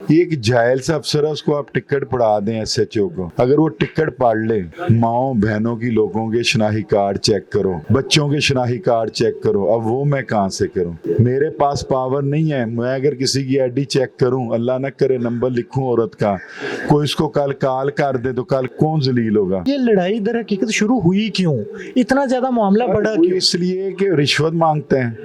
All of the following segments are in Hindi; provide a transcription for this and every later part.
एक जाहिल सा अफसर है, उसको आप टिकट पढ़ा दें एसएचओ को, अगर वो टिकट पढ़ ले, माओ बहनों की लोगों के शनाही कार्ड चेक करो, बच्चों के शनाही कार्ड चेक करो, अब वो मैं कहाँ से करूँ? मेरे पास पावर नहीं है। मैं अगर किसी की आईडी चेक करूँ, अल्लाह न करे नंबर लिखूं औरत का, कोई इसको कल कॉल कर दे तो कल कौन जलील होगा? ये लड़ाई दर हकीकत शुरू हुई क्यों? इतना ज्यादा मामला बढ़ा क्यों? इसलिए कि रिश्वत मांगते हैं,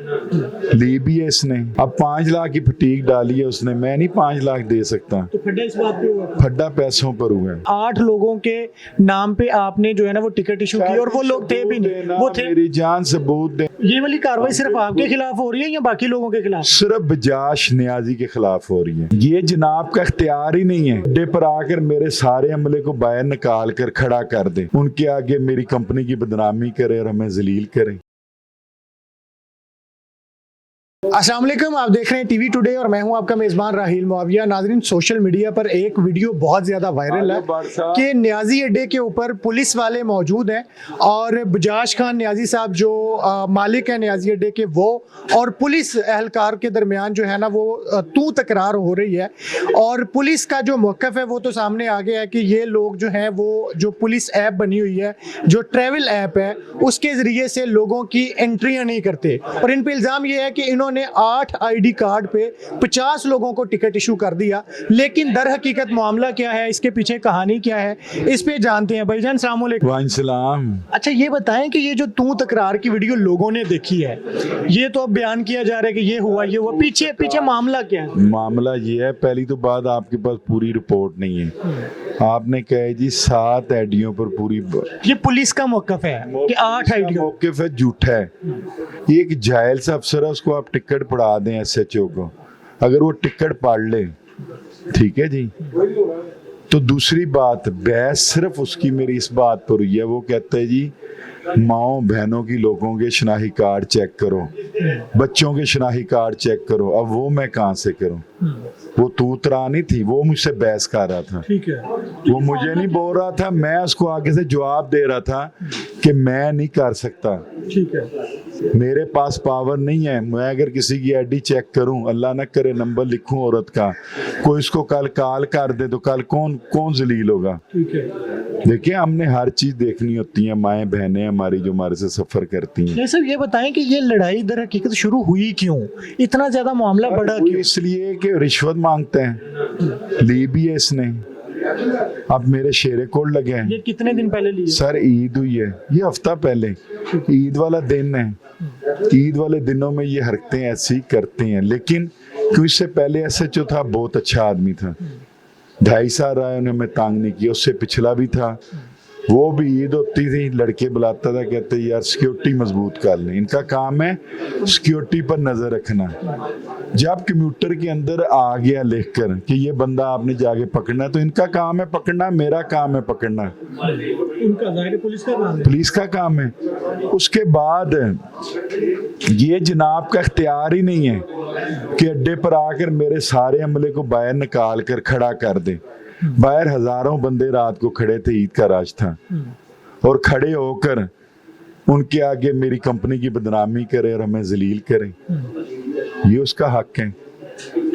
ली भी है इसने। अब 5 लाख की फटीक डाली है उसने, मैं नहीं 5 लाख दे सकता। तो फड्डा इस बात पे हुआ? फड्डा पैसों पर हुआ है। 8 लोगों के नाम पे आपने जो है ना वो टिकट इशू की, और वो लोग थे भी नहीं, वो थे। मेरी जान सबूत दे। ये वाली कार्रवाई सिर्फ आपके खिलाफ हो रही है या बाकी लोगों के खिलाफ? सिर्फ बजाश नियाजी के खिलाफ हो रही है। ये जनाब का इख्तियार ही नहीं है। अड्डे पर आकर मेरे सारे अमले को बाहर निकाल कर खड़ा कर दे, उनके आगे मेरी कंपनी की बदनामी करे और हमें जलील करे। अस्सलाम वालेकुम, आप देख रहे हैं टीवी टुडे और मैं हूं आपका मेजबान राहील मुआविया। नाज़रीन, सोशल मीडिया पर एक वीडियो बहुत ज़्यादा वायरल है कि न्याजी अड्डे के ऊपर पुलिस वाले मौजूद हैं और बजाज खान न्याजी साहब जो मालिक है न्याजी अड्डे के, वो और पुलिस एहलकार के दरमियान जो है ना वो तू तकरार हो रही है। और पुलिस का जो मौक़िफ़ है वो तो सामने आ गया है कि ये लोग जो हैं वो जो पुलिस ऐप बनी हुई है, जो ट्रैवल ऐप है, उसके ज़रिए से लोगों की एंट्रियाँ नहीं करते। और इन पर इल्ज़ाम ये है कि इन्होंने 8 आईडी कार्ड पे 50 लोगों को टिकट इशू कर दिया। लेकिन दर हकीकत मामला क्या है, इसके पीछे कहानी क्या है, इस पे जानते हैं। भाईजान अस्सलाम वालेकुम। वालेकुम। अच्छा, ये बताएं कि ये जो तू तकरार की वीडियो लोगों ने देखी है, ये तो अब बयान किया जा रहा है कि ये हुआ, पीछे मामला क्या है? मामला ये है, पहली तो बात, आपके पास पूरी रिपोर्ट नहीं है। आपने कहा जी 7 आईडियों पर पूरी, ये पुलिस का मौक़िफ़ है कि 8 आईडियों। मौक़िफ़ है, झूठा है। एक जाहिल सा अफसर है, उसको आप टिकट पढ़ा दें एसएचओ को, अगर वो टिकट पढ़ ले, ठीक है जी। तो दूसरी बात, बहस सिर्फ उसकी मेरी इस बात पर हुई है, वो कहते हैं जी माओ बहनों की लोगों के शनाही कार्ड चेक करो, बच्चों के शनाही कार्ड चेक करो, अब वो मैं कहाँ से करूं? वो तू तरा नहीं थी, वो मुझसे बहस कर रहा था। ठीक है, वो मुझे नहीं बोल रहा था, मैं उसको आगे से जवाब दे रहा था कि मैं नहीं कर सकता। ठीक है, मेरे पास पावर नहीं है। मैं अगर किसी की आईडी चेक करूं, अल्लाह न करे नंबर लिखूं औरत का, कोई इसको कल कॉल कर दे तो कल कौन जलील होगा? ठीक है। देखिए, हमने हर चीज देखनी होती है। माएँ बहनें हमारी जो हमारे से सफर करती हैं। सर, ये बताएं कि ये लड़ाई दर हकीकत शुरू हुई क्यों? इतना ज्यादा मामला बढ़ा क्यों? इसलिए कि रिश्वत मांगते हैं, ली भी है इसने। अब मेरे शेरे कोड लगे हैं। ये कितने दिन पहले ली? सर, ईद हुई है, ये हफ्ता पहले, ईद वाला दिन है। ईद वाले दिनों में ये हरकतें ऐसी करते हैं। लेकिन क्यों, इससे पहले एसएचओ था, बहुत अच्छा आदमी था, 2.5 साल रहा है, उन्हें मैं तंग नहीं किया। उससे पिछला भी था, वो भी ईद होती थी, लड़के बुलाता था, कहते यार सिक्योरिटी मजबूत कर लें। इनका काम है सिक्योरिटी पर नजर रखना। जब कंप्यूटर के अंदर आ गया लिखकर कि ये बंदा आपने जाके पकड़ना, तो इनका काम है पकड़ना, मेरा काम है पकड़ना। उनका जाहिर पुलिस का काम है। पुलिस का काम है। उसके बाद ये जनाब का इख्तियार ही नहीं है कि अड्डे पर आकर मेरे सारे अमले को बाहर निकाल कर खड़ा कर दे। बाहर हजारों बंदे रात को खड़े थे, ईद का राज था, और खड़े होकर उनके आगे मेरी कंपनी की बदनामी करे और हमें जलील करे। ये उसका हक है।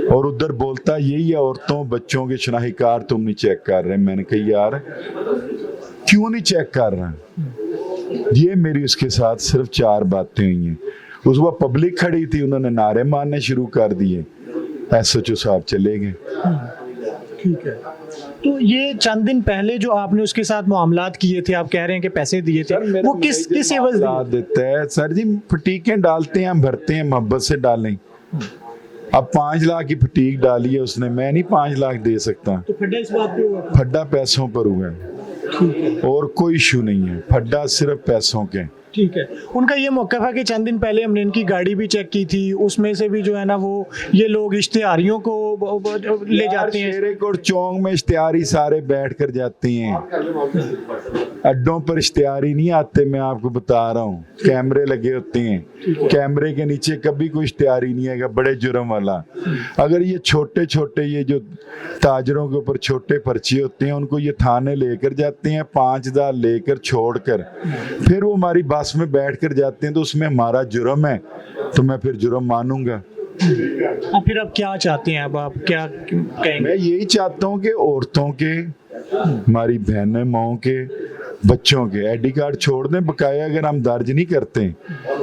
और उधर बोलता यही है, औरतों बच्चों के शनाही कार्ड तुम नहीं चेक कर रहे। मैंने कहा यार क्यों नहीं चेक कर रहा? ये मेरी उसके साथ सिर्फ 4 बातें हुई हैं। उस वक्त पब्लिक खड़ी थी, उन्होंने नारे मारने शुरू कर दिए, एसएचओ साहब चले गए। ठीक है। तो ये चंद दिन पहले जो आपने उसके साथ मामलात किए थे, आप कह रहे हैं कि पैसे दिए थे, वो किस एवज देता है? सर जी, फटीकें डालते हैं, हम भरते हैं, मोहब्बत से डालें। अब 5 लाख की फटीक डाली है उसने, मैं नहीं 5 लाख दे सकता। तो फड्डा इस बात पे हुआ? फड्डा पैसों पर हुआ है, और कोई इशू नहीं है। फड्डा सिर्फ पैसों के। ठीक है। उनका ये मौक़िफ़ है कि चंद दिन पहले हमने इनकी गाड़ी भी चेक की थी, उसमें से भी जो है ना वो ये लोग इश्तिहारियों को ले जाते हैं। शेरे कोट चौक में इश्तिहारी सारे बैठ कर जाते हैं, अड्डों पर इश्तिहारी नहीं आते। मैं आपको बता रहा हूँ, कैमरे लगे होते हैं, कैमरे के नीचे कभी कोई इश्तिहारी नहीं आएगा, बड़े जुर्म वाला। अगर ये छोटे छोटे ये जो ताजरों के ऊपर छोटे पर्चे होते हैं, उनको ये थाने लेकर जाते हैं, 5,000 लेकर छोड़कर फिर वो हमारी बस में बैठ कर जाते हैं, तो उसमें हमारा जुर्म है, तो मैं फिर जुर्म मानूंगा। अब फिर आप क्या चाहते हैं, अब आप क्या कहेंगे? मैं यही चाहता हूँ कि औरतों के, हमारी बहनें माओं के, बच्चों के आईडी कार्ड छोड़ दें बकाया। अगर हम दर्ज नहीं करते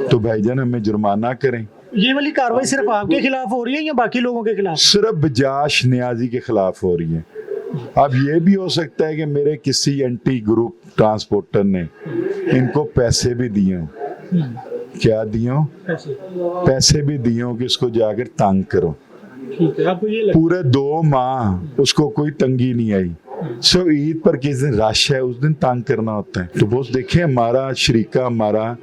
तो भाईजान हमें जुर्माना करें। ये वाली कार्रवाई सिर्फ आपके खिलाफ हो रही है या बाकी लोगों के खिलाफ? सिर्फ बजाश नियाजी के खिलाफ हो रही है। अब ये भी हो सकता है कि मेरे किसी एंटी ग्रुप ट्रांसपोर्टर ने इनको पैसे भी दिए हों। क्या दिए हों? पैसे भी दिए हों कि इसको जाकर तंग करो। ठीक है, आपको ये पूरे 2 माह उसको कोई तंगी नहीं आई। सो ईद पर किस दिन रश है उस दिन तंग करना होता है। तो बस देखिए, हमारा शरीका, हमारा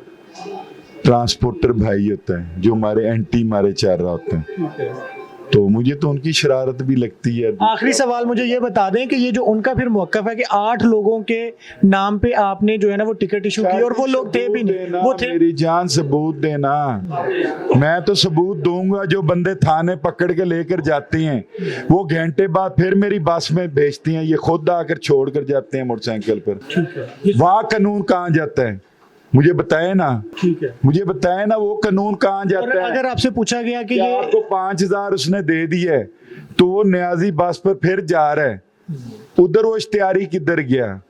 ट्रांसपोर्टर भाई होता है जो हमारे एंटी मारे चाह रहा होता है, तो मुझे तो उनकी शरारत भी लगती है। आखिरी सवाल मुझे ये बता दें कि ये जो उनका फिर मौक़िफ़ है कि 8 लोगों के नाम पे आपने जो है ना वो टिकट इशू की और वो लोग थे भी नहीं, वो थे। मेरी जान सबूत देना, मैं तो सबूत दूंगा। जो बंदे थाने पकड़ के लेकर जाते हैं वो घंटे बाद फिर मेरी बस में भेजती हैं, ये खुद आकर छोड़ कर जाते हैं मोटरसाइकिल पर। वहाँ कानून कहाँ जाता है मुझे बताए ना। ठीक है, मुझे बताए ना वो कानून कहाँ जाता है। अगर आपसे पूछा गया कि ये आपको 5000 उसने दे दी है तो वो न्याजी बस पर फिर जा रहा है, उधर वो इश्तिहारी किधर गया?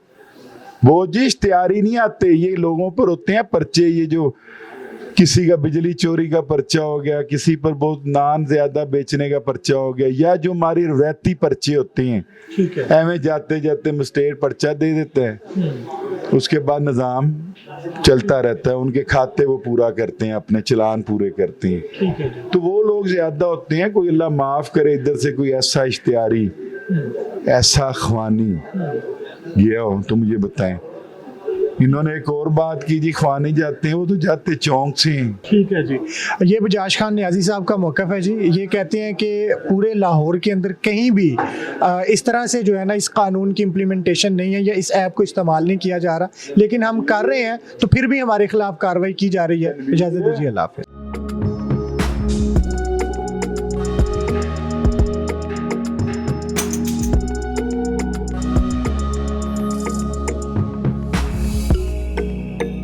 वो जी इश्तिहारी नहीं आते, ये लोगों पर होते हैं पर्चे। ये जो किसी का बिजली चोरी का पर्चा हो गया, किसी पर बहुत नान ज्यादा बेचने का पर्चा हो गया, या जो हमारी रवैती पर्चे होते हैं, एवं जाते जाते मजिस्ट्रेट पर्चा दे देते हैं, उसके बाद निज़ाम चलता रहता है। उनके खाते वो पूरा करते हैं, अपने चलान पूरे करते हैं। तो वो लोग ज्यादा होते हैं। कोई अल्लाह माफ करे इधर से कोई ऐसा इश्तिहारी, ऐसा ख्वानी गया हो तो मुझे बताएं। इन्होंने एक और बात की जी, ख्वानी जाते हैं वो तो जाते चौंक से। ठीक है जी, ये बजाज खान नियाजी साहब का मौक़िफ़ है जी। ये कहते हैं कि पूरे लाहौर के अंदर कहीं भी इस तरह से जो है ना इस कानून की इम्प्लीमेंटेशन नहीं है या इस ऐप को इस्तेमाल नहीं किया जा रहा, लेकिन हम कर रहे हैं तो फिर भी हमारे खिलाफ कार्रवाई की जा रही है। इजाज़त दीजिए, अल्लाह हाफ़िज़।